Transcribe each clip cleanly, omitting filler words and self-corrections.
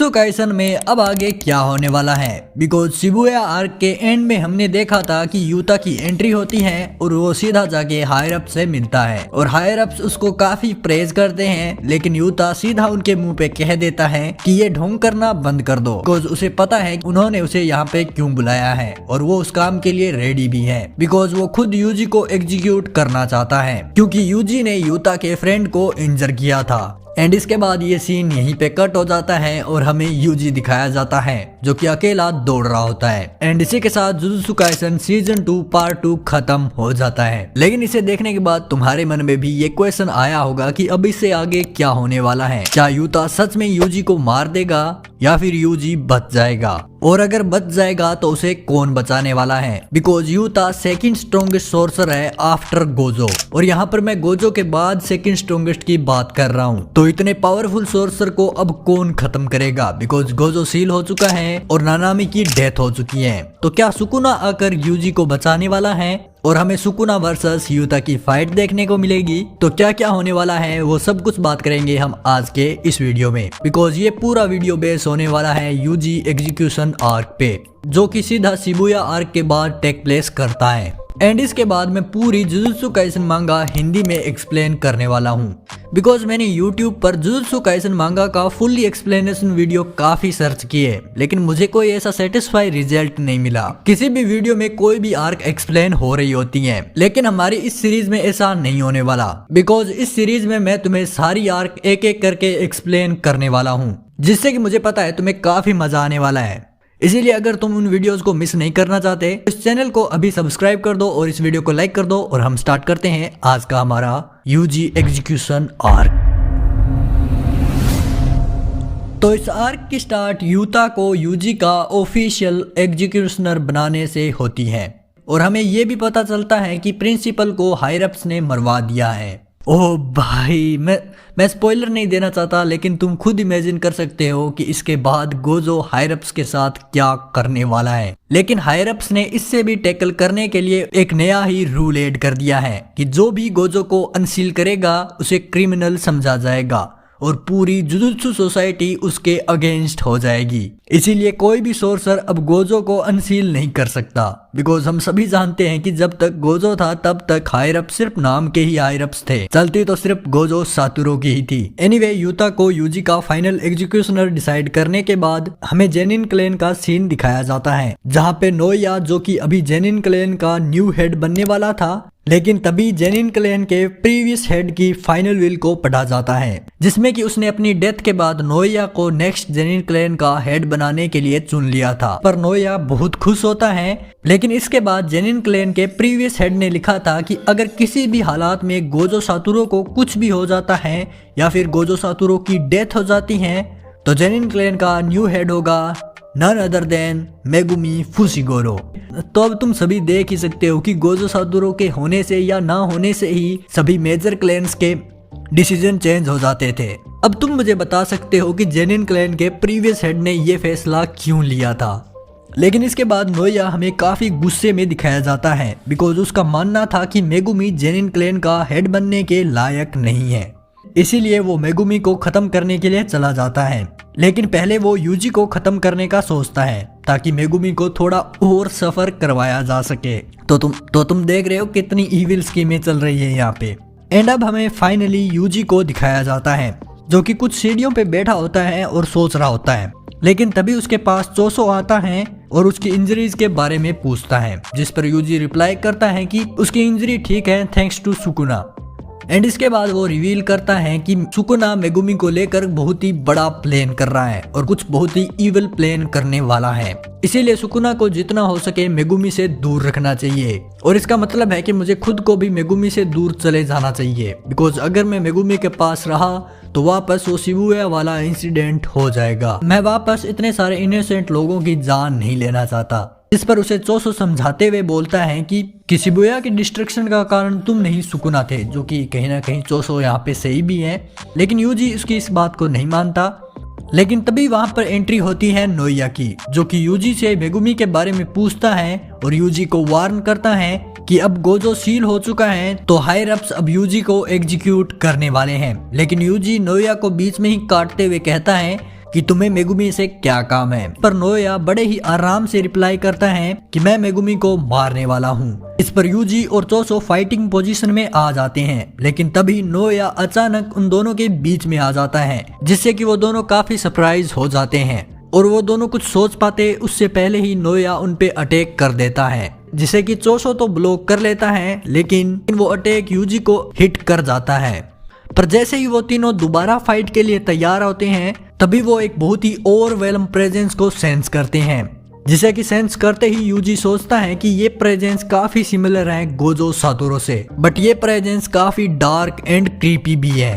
Jujutsu Kaisen में अब आगे क्या होने वाला है, बिकॉज शिबुया आर्क के एंड में हमने देखा था कि यूता की एंट्री होती है और वो सीधा जाके हायर अप से मिलता है और हायर अप्स उसको काफी प्रेज करते हैं, लेकिन यूता सीधा उनके मुंह पे कह देता है कि ये ढोंग करना बंद कर दो, बिकॉज उसे पता है उन्होंने उसे यहाँ पे क्यों बुलाया है और वो उस काम के लिए रेडी भी है, बिकॉज वो खुद यूजी को एग्जीक्यूट करना चाहता है क्योंकि यूजी ने यूता के फ्रेंड को इंजर किया था। एंड इसके बाद ये सीन यहीं पे कट हो जाता है और हमें यूजी दिखाया जाता है जो कि अकेला दौड़ रहा होता है। एंड इसी के साथ जुजुत्सु काइसन सीजन 2 पार्ट 2 खत्म हो जाता है। लेकिन इसे देखने के बाद तुम्हारे मन में भी ये क्वेश्चन आया होगा कि अब इससे आगे क्या होने वाला है, क्या यूता सच में यूजी को मार देगा या फिर यूजी बच जाएगा, और अगर बच जाएगा तो उसे कौन बचाने वाला है, because Utah second strongest sorcerer है आफ्टर गोजो, और यहाँ पर मैं गोजो के बाद सेकंड स्ट्रॉन्गेस्ट की बात कर रहा हूँ। तो इतने पावरफुल सोर्सर को अब कौन खत्म करेगा, बिकॉज गोजो सील हो चुका है और नानामी की डेथ हो चुकी है। तो क्या सुकुना आकर यूजी को बचाने वाला है और हमें सुकुना वर्सेस यूता की फाइट देखने को मिलेगी? तो क्या क्या होने वाला है वो सब कुछ बात करेंगे हम आज के इस वीडियो में, बिकॉज ये पूरा वीडियो बेस होने वाला है यूजी एग्जीक्यूशन आर्क पे, जो कि सीधा शिबुया आर्क के बाद टेक प्लेस करता है। एंड इसके बाद मैं पूरी जुजुत्सु काइसन मांगा हिंदी में एक्सप्लेन करने वाला हूँ, बिकॉज मैंने YouTube पर जुजुत्सु काइसन मांगा का फुल्ली एक्सप्लेनेशन वीडियो काफी सर्च किए, लेकिन मुझे कोई ऐसा सेटिस्फाई रिजल्ट नहीं मिला। किसी भी वीडियो में कोई भी आर्क एक्सप्लेन हो रही होती है, लेकिन हमारी इस सीरीज में ऐसा नहीं होने वाला, बिकॉज इस सीरीज में मैं तुम्हें सारी आर्क एक एक करके एक्सप्लेन करने वाला हूँ, जिससे कि मुझे पता है तुम्हें काफी मजा आने वाला है। इसीलिए अगर तुम उन वीडियोस को मिस नहीं करना चाहते, इस चैनल को अभी सब्सक्राइब कर दो और इस वीडियो को लाइक कर दो, और हम स्टार्ट करते हैं आज का हमारा यूजी एग्जीक्यूशन आर्क। तो इस आर्क की स्टार्ट यूता को यूजी का ऑफिशियल एग्जीक्यूशनर बनाने से होती है, और हमें यह भी पता चलता है कि प्रिंसिपल को हायर अप्स ने मरवा दिया है। ओह भाई, मैं स्पॉइलर नहीं देना चाहता, लेकिन तुम खुद इमेजिन कर सकते हो कि इसके बाद गोजो हायर अप्स के साथ क्या करने वाला है। लेकिन हायर अप्स ने इससे भी टैकल करने के लिए एक नया ही रूल ऐड कर दिया है कि जो भी गोजो को अनसील करेगा उसे क्रिमिनल समझा जाएगा और पूरी जुजुत्सु सोसाइटी उसके अगेंस्ट हो जाएगी। इसीलिए कोई भी सोर्सर अब गोजो को अनसील नहीं कर सकता, बिकॉज हम सभी जानते हैं कि जब तक गोजो था तब तक हायर अप सिर्फ नाम के ही हायर अप्स थे, चलती तो सिर्फ गोजो सातुरो की ही थी। एनीवे, यूता को यूजी का फाइनल एग्जीक्यूशनर डिसाइड करने के बाद हमें जेनिन क्लैन का सीन दिखाया जाता है, जहाँ पे नोया, जो कि अभी जेनिन क्लैन का न्यू हेड बनने वाला था, लेकिन तभी जेनिन क्लैन के प्रीवियस हेड की फाइनल विल को पढ़ा जाता है, जिसमें कि उसने अपनी डेथ के बाद नोया को नेक्स्ट जेनिन क्लैन का हेड बनाने के लिए चुन लिया था। पर नोया बहुत खुश होता है, लेकिन इसके बाद जेनिन क्लैन के प्रीवियस हेड ने लिखा था कि अगर किसी भी हालात में गोजो सातुरो को कुछ भी हो जाता है या फिर गोजो सातुरो की डेथ हो जाती है, तो जेनिन क्लैन का न्यू हेड होगा none other than Megumi Fushiguro. तो अब तुम सभी देख ही सकते हो कि गोजो सातुरो के होने से या ना होने से ही सभी मेजर क्लैन्स के डिसीजन चेंज हो जाते थे। अब तुम मुझे बता सकते हो कि जेनिन क्लैन के प्रीवियस हेड ने ये फैसला क्यों लिया था। लेकिन इसके बाद नोया हमें काफी गुस्से में दिखाया जाता है, बिकॉज उसका मानना था कि मेगुमी जेनिन क्लैन का हेड बनने के लायक नहीं है, इसीलिए वो मेगुमी को खत्म करने के लिए चला जाता है। लेकिन पहले वो यूजी को खत्म करने का सोचता है ताकि मेगुमी को थोड़ा और सफर करवाया जा सके। तो तुम देख रहे हो कितनी इविल स्कीमें चल रही है यहाँ पे। एंड अब हमें फाइनली यूजी को दिखाया जाता है, जो कि कुछ सीढ़ियों पे बैठा होता है और सोच रहा होता है, लेकिन तभी उसके पास चोसो आता है और उसकी इंजरीज के बारे में पूछता है, जिस पर यूजी रिप्लाई करता है कि उसकी इंजरी ठीक है थैंक्स टू सुकुना। एंड इसके बाद वो रिवील करता है कि सुकुना मेगुमी को लेकर बहुत ही बड़ा प्लान कर रहा है और कुछ बहुत ही इविल प्लान करने वाला है, इसीलिए सुकुना को जितना हो सके मेगुमी से दूर रखना चाहिए। और इसका मतलब है कि मुझे खुद को भी मेगुमी से दूर चले जाना चाहिए, बिकॉज अगर मैं मेगुमी के पास रहा तो वापस वो शिबुया वाला इंसिडेंट हो जाएगा। मैं वापस इतने सारे इनोसेंट लोगों की जान नहीं लेना चाहता। इस पर उसे चोसो समझाते हुए बोलता है कि शिबुया की डिस्ट्रक्शन का कारण तुम नहीं सुकुना थे, जो कि कहीं ना कहीं चोसो यहाँ पे सही भी है, लेकिन यूजी उसकी इस बात को नहीं मानता। लेकिन तभी वहां पर एंट्री होती है नोया की, जो कि यूजी से मेगुमी के बारे में पूछता है और यूजी को वार्न करता है कि अब गोजो सील हो चुका है तो हायर अप्स अब यूजी को एग्जीक्यूट करने वाले हैं। लेकिन यूजी नोया को बीच में ही काटते हुए कहता है कि तुम्हें मेगुमी से क्या काम है। पर नोया बड़े ही आराम से रिप्लाई करता है कि मैं मेगुमी को मारने वाला हूँ। इस पर यूजी और चोसो फाइटिंग पोजीशन में आ जाते हैं, लेकिन तभी नोया अचानक उन दोनों के बीच में आ जाता है, जिससे कि वो दोनों काफी सरप्राइज हो जाते हैं और वो दोनों कुछ सोच पाते उससे पहले ही नोया उन पे अटैक कर देता है, जिसे कि चोसो तो ब्लॉक कर लेता है, लेकिन वो अटैक यूजी को हिट कर जाता है। पर जैसे ही वो तीनों दोबारा फाइट के लिए तैयार होते हैं, तभी वो एक बहुत ही ओवरवेलम प्रेजेंस को सेंस करते हैं, जिसे कि सेंस करते ही यूजी सोचता है कि ये प्रेजेंस काफी सिमिलर है गोजो सातोरो से, बट ये प्रेजेंस काफी डार्क एंड क्रीपी भी है।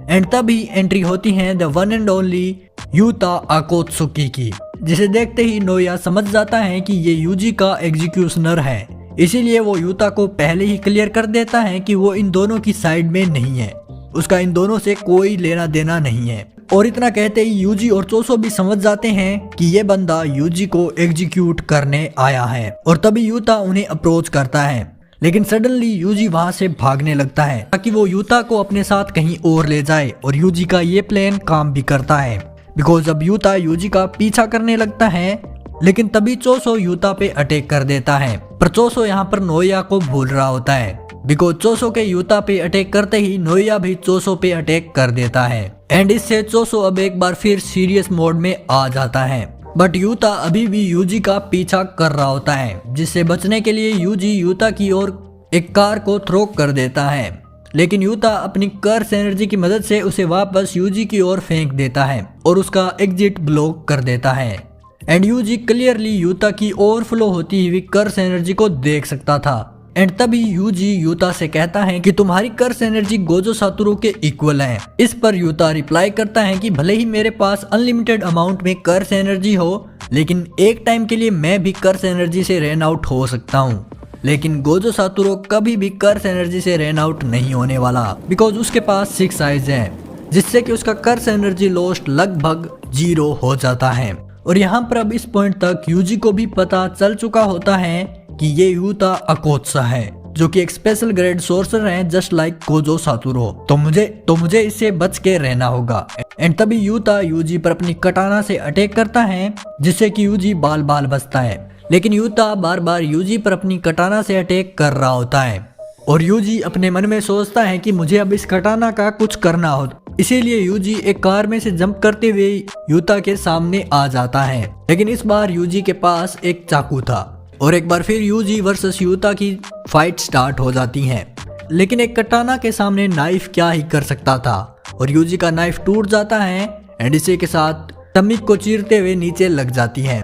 एंड तभी एंट्री होती है the one and only Yuta Okkotsu की, जिसे देखते ही नोया समझ जाता है कि ये यूजी का एग्जीक्यूशनर है। इसीलिए वो यूता को पहले ही क्लियर कर देता है कि वो इन दोनों की साइड में नहीं है, उसका इन दोनों से कोई लेना देना नहीं है। और इतना कहते ही यूजी और चोसो भी समझ जाते हैं कि ये बंदा यूजी को एग्जीक्यूट करने आया है, और तभी यूता उन्हें अप्रोच करता है, लेकिन सडनली यूजी वहां से भागने लगता है ताकि वो यूता को अपने साथ कहीं और ले जाए। और यूजी का ये प्लान काम भी करता है, बिकॉज अब यूता यूजी का पीछा करने लगता है, लेकिन तभी चोसो यूता पे अटैक कर देता है। पर चोसो यहाँ पर नोया को भूल रहा होता है, बिकॉज चोसो के यूता पे अटैक करते ही नोया भी चोसो पे अटैक कर देता है। एंड इससे चोसो अब एक बार फिर सीरियस मोड में आ जाता है, बट यूता अभी भी यूजी का पीछा कर रहा होता है, जिससे बचने के लिए यूजी यूता की ओर एक कार को थ्रो कर देता है, लेकिन यूता अपनी कर्स एनर्जी की मदद से उसे वापस यूजी की ओर फेंक देता है और उसका एग्जिट ब्लॉक कर देता है। एंड यूजी क्लियरली यूता की ओवरफ्लो होती हुई कर्स एनर्जी को देख सकता था। एंड तभी यूजी यूता से कहता है कि तुम्हारी कर्स एनर्जी गोजो सातोरो के इक्वल है। इस पर यूता रिप्लाई करता है कि भले ही मेरे पास अनलिमिटेड अमाउंट में कर्स एनर्जी हो, लेकिन एक टाइम के लिए मैं भी कर्स एनर्जी से रन आउट हो सकता हूँ, लेकिन गोजो सातोरो कभी भी कर्स एनर्जी से रन आउट नहीं होने वाला, बिकॉज उसके पास 6 आइज है, जिससे कि उसका कर्स एनर्जी लॉस्ट लगभग 0 हो जाता है। और यहाँ पर अब इस पॉइंट तक यूजी को भी पता चल चुका होता है कि ये यूता अकोत्सा है, जो कि एक स्पेशल ग्रेड सोर्सर है जस्ट लाइक गोजो सातोरो, तो मुझे इससे बच के रहना होगा। एंड तभी यूता यूजी पर अपनी कटाना से अटैक करता है, जिससे कि यूजी बाल बाल बचता है, लेकिन यूता बार बार यूजी पर अपनी कटाना से अटैक कर रहा होता है, और यूजी अपने मन में सोचता है कि मुझे अब इस कटाना का कुछ करना हो। इसीलिए यूजी एक कार में से जंप करते हुए यूता के सामने आ जाता है, लेकिन इस बार यूजी के पास एक चाकू था, और एक बार फिर यूजी वर्सेस यूता की फाइट स्टार्ट हो जाती है। लेकिन एक कटाना के सामने नाइफ क्या ही कर सकता था, और यूजी का नाइफ टूट जाता है एंड इसी के साथ टमिक को चीरते हुए नीचे लग जाती है,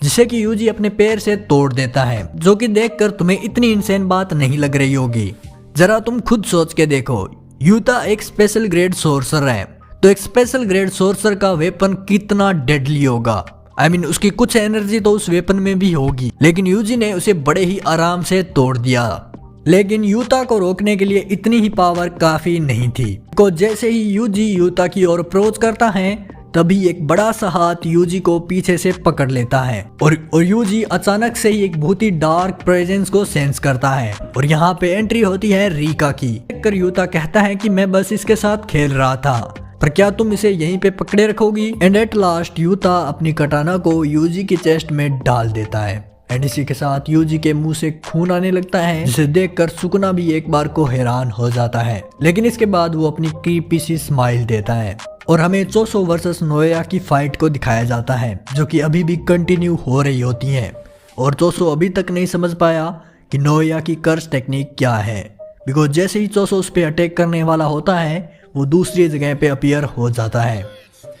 जिसे कि यूजी अपने पैर से तोड़ देता है, जो कि देखकर तुम्हें इतनी इंसेन बात नहीं लग रही होगी। जरा तुम खुद सोच के देखो, यूता एक स्पेशल ग्रेड सोर्सर है, तो एक स्पेशल ग्रेड सोर्सर का वेपन कितना डेडली होगा। I mean, उसकी कुछ एनर्जी तो उस वेपन में भी होगी, लेकिन यूजी ने उसे बड़े ही आराम से तोड़ दिया। लेकिन यूता को रोकने के लिए इतनी ही पावर काफी नहीं थी, को जैसे ही यूजी यूता की ओर अप्रोच करता है, तभी एक बड़ा सा हाथ यूजी को पीछे से पकड़ लेता है, और यूजी अचानक से ही एक बहुत ही डार्क प्रेजेंस को सेंस करता है, और यहाँ पे एंट्री होती है रीका की। देखकर यूता कहता है कि मैं बस इसके साथ खेल रहा था, पर क्या तुम इसे यहीं पे पकड़े रखोगी। एंड एट लास्ट यूता अपनी कटाना को यूजी की चेस्ट में डाल देता है, एंड इसी के साथ यूजी के मुंह से खून आने लगता है, जिसे देखकर सुकुना भी एक बार को हैरान हो जाता है, लेकिन इसके बाद वो अपनी क्रीपी सी स्माइल देता है, और हमें चोसो वर्सेस नोया की फाइट को दिखाया जाता है, जो कि अभी भी कंटिन्यू हो रही होती है, और चोसो अभी तक नहीं समझ पाया कि नोया की कर्स टेक्निक क्या है, बिकॉज जैसे ही चोसो उस पर अटैक करने वाला होता है, वो दूसरी जगह पे अपीयर हो जाता है,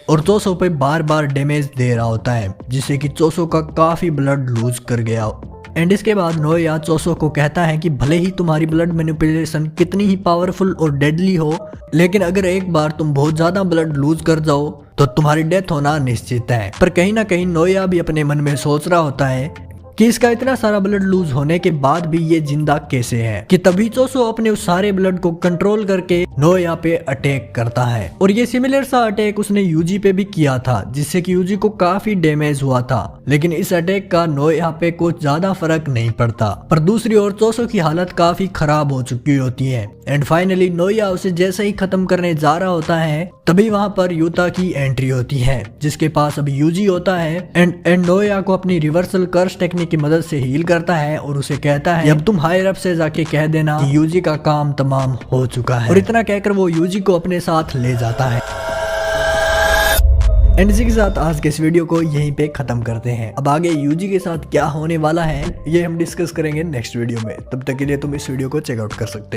और चोसो पे बार बार डैमेज दे रहा होता है, जिससे कि चोसो का काफी ब्लड लूज कर गया। एंड इसके बाद नोया चोसो को कहता है कि भले ही तुम्हारी ब्लड मैनिपुलेशन कितनी ही पावरफुल और डेडली हो, लेकिन अगर एक बार तुम बहुत ज्यादा ब्लड लूज कर जाओ तो तुम्हारी डेथ होना निश्चित है। पर कहीं ना कहीं नोया भी अपने मन में सोच रहा होता है कि इसका इतना सारा ब्लड लूज होने के बाद भी ये जिंदा कैसे है, कि तभी चोसो अपने उस सारे ब्लड को कंट्रोल करके नोया पे अटैक करता है, और ये सिमिलर सा अटैक उसने यूजी पे भी किया था, जिससे कि यूजी को काफी डैमेज हुआ था, लेकिन इस अटैक का नोया पे कुछ ज्यादा फर्क नहीं पड़ता। पर दूसरी ओर चोसो की हालत काफी खराब हो चुकी होती है, एंड फाइनली नोया उसे जैसे ही खत्म करने जा रहा होता है, तभी वहां पर यूता की एंट्री होती है, जिसके पास अब यूजी होता है एंड एंडोया को अपनी रिवर्सल कर्स टेक्निक की मदद से हील करता है और उसे कहता है अब तुम हायर अप से जाके कह देना कि यूजी का काम तमाम हो चुका है। और इतना कहकर वो यूजी को अपने साथ ले जाता है। एंड इसी के साथ आज के इस वीडियो को यहीं पे खत्म करते हैं। अब आगे यूजी के साथ क्या होने वाला है ये हम डिस्कस करेंगे नेक्स्ट वीडियो में। तब तक के लिए तुम इस वीडियो को चेकआउट कर सकते हो।